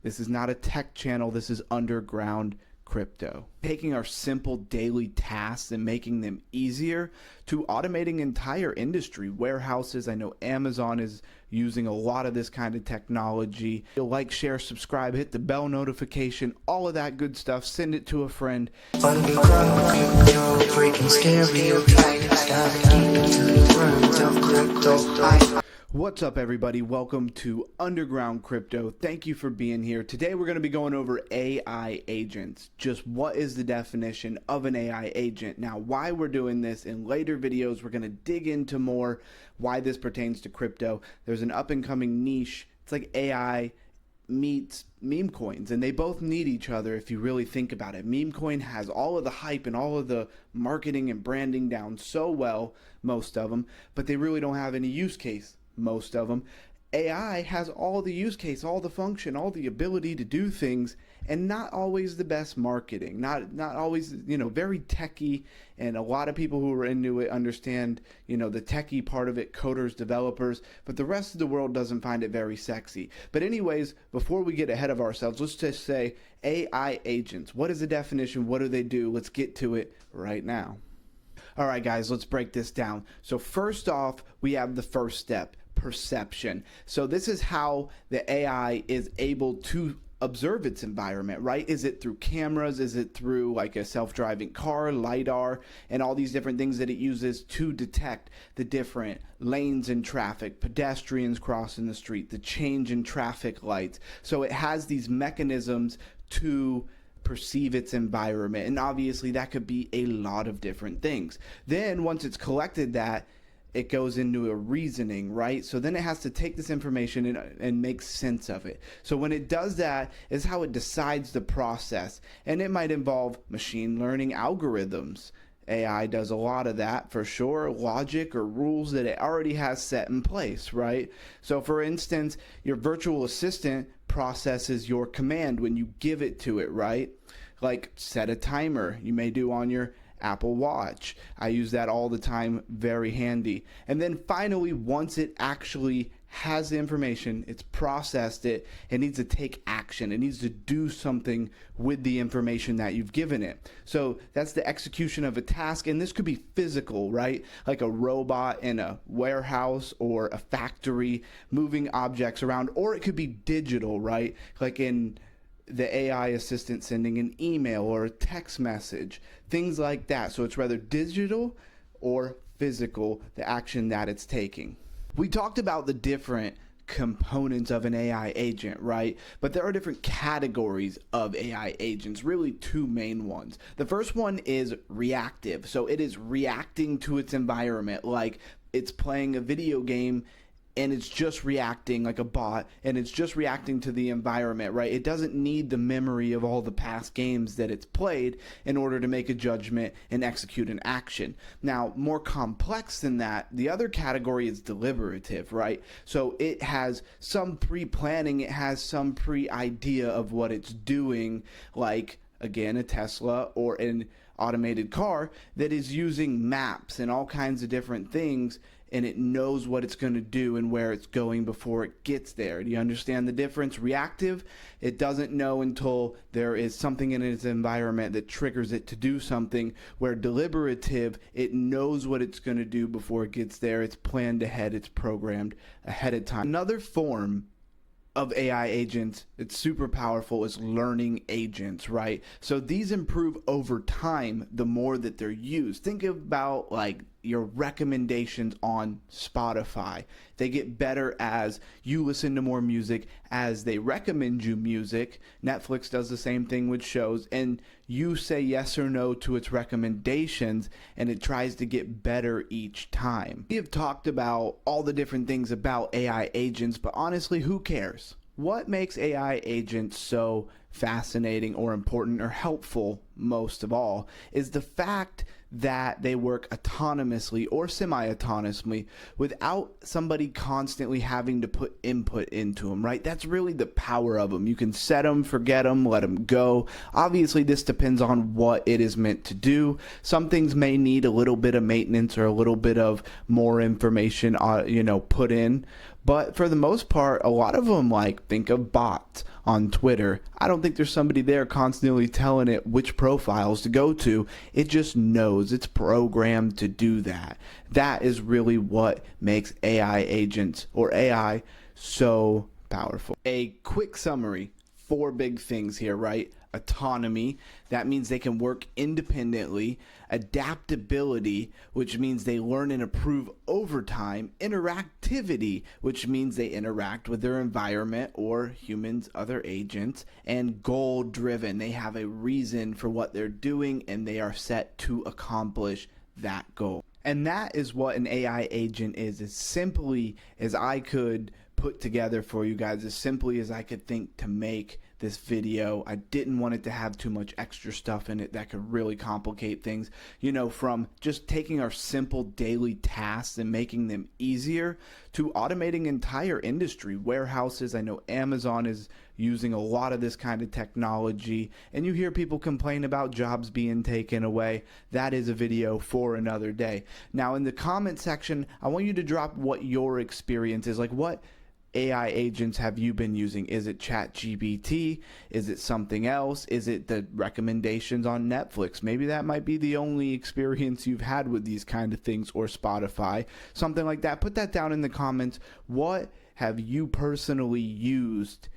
This is not a tech channel. This is Underground Crypto. Taking our simple daily tasks and making them easier to automating entire industry. Warehouses, I know Amazon is using a lot of this kind of technology. You'll like, share, subscribe, hit the bell notification, all of that good stuff. Send it to a friend. Underground crypto, breaking stereotypes, gotta keep it to the world of crypto. What's up, everybody? Welcome to Underground Crypto. Thank you for being here. Today we're going to be going over AI agents. Just what is the definition of an AI agent? Now, why we're doing this in later videos, we're going to dig into more why this pertains to crypto. There's an up and coming niche. It's like AI meets meme coins, and they both need each other if you really think about it. Meme coin has all of the hype and all of the marketing and branding down so well, most of them, but they really don't have any use case. Most of them. AI has all the use case, all the function, all the ability to do things, and not always the best marketing. Not always, very techy, and a lot of people who are into it understand, the techie part of it, coders, developers, but the rest of the world doesn't find it very sexy. But anyways, before we get ahead of ourselves, let's just say AI agents. What is the definition? What do they do? Let's get to it right now. All right, guys, let's break this down. So first off, we have the first step. Perception. So this is how the AI is able to observe its environment, right? Is it through cameras? Is it through like a self-driving car, LiDAR, and all these different things that it uses to detect the different lanes in traffic, pedestrians crossing the street, the change in traffic lights. So it has these mechanisms to perceive its environment, and obviously that could be a lot of different things. Then once it's collected that, it goes into a reasoning, right? So then it has to take this information and make sense of it. So when it does that is how it decides the process, and it might involve machine learning algorithms. AI does a lot of that for sure, logic or rules that it already has set in place, right? So for instance, your virtual assistant processes your command when you give it to it, right? Like set a timer, you may do on your Apple Watch. I use that all the time, very handy. And then finally, once it actually has the information, it's processed it needs to take action. It needs to do something with the information that you've given it. So that's the execution of a task, and this could be physical, right? Like a robot in a warehouse or a factory moving objects around, or it could be digital, right? Like in the AI assistant sending an email or a text message, things like that. So it's rather digital or physical, the action that it's taking. We talked about the different components of an AI agent, right? But there are different categories of AI agents, really two main ones. The first one is reactive. So it is reacting to its environment, like it's playing a video game and it's just reacting like a bot, and it's just reacting to the environment, right? It doesn't need the memory of all the past games that it's played in order to make a judgment and execute an action. Now, more complex than that, the other category is deliberative, right? So it has some pre-planning, it has some pre-idea of what it's doing, like, again, a Tesla or an automated car that is using maps and all kinds of different things, and it knows what it's going to do and where it's going before it gets there. Do you understand the difference? Reactive, it doesn't know until there is something in its environment that triggers it to do something, where deliberative, it knows what it's going to do before it gets there. It's planned ahead, it's programmed ahead of time. Another form of AI agents, it's super powerful, is learning agents, right? So these improve over time the more that they're used. Think about like your recommendations on Spotify. They get better as you listen to more music, as they recommend you music. Netflix does the same thing with shows, and you say yes or no to its recommendations, and it tries to get better each time. We have talked about all the different things about AI agents, but honestly, who cares? What makes AI agents so fascinating or important or helpful most of all is the fact that they work autonomously or semi-autonomously without somebody constantly having to put input into them, right? That's really the power of them. You can set them, forget them, let them go. Obviously, this depends on what it is meant to do. Some things may need a little bit of maintenance or a little bit of more information, put in. But for the most part, a lot of them, like think of bots on Twitter. I don't think there's somebody there constantly telling it which profiles to go to. It just knows. It's programmed to do that. That is really what makes AI agents or AI so powerful. A quick summary. 4 big things here, right? Autonomy, that means they can work independently. Adaptability, which means they learn and improve over time. Interactivity, which means they interact with their environment or humans, other agents. And goal driven, they have a reason for what they're doing and they are set to accomplish that goal. And that is what an AI agent is. As simply as I could put together for you guys, as simply as I could think to make this video. I didn't want it to have too much extra stuff in it that could really complicate things, you know, from just taking our simple daily tasks and making them easier to automating entire industry. Warehouses, I know Amazon is using a lot of this kind of technology, and you hear people complain about jobs being taken away. That is a video for another day. Now in the comment section, I want you to drop what your experience is, like what AI agents have you been using? Is it ChatGPT? Is it something else? Is it the recommendations on Netflix? Maybe that might be the only experience you've had with these kind of things, or Spotify, something like that. Put that down in the comments. What have you personally used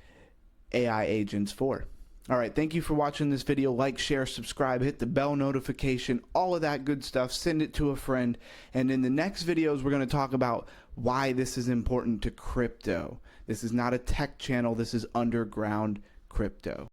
AI agents for? All right, thank you for watching this video. Like, share, subscribe, hit the bell notification, all of that good stuff. Send it to a friend. And in the next videos, we're going to talk about why this is important to crypto. This is not a tech channel. This is underground crypto.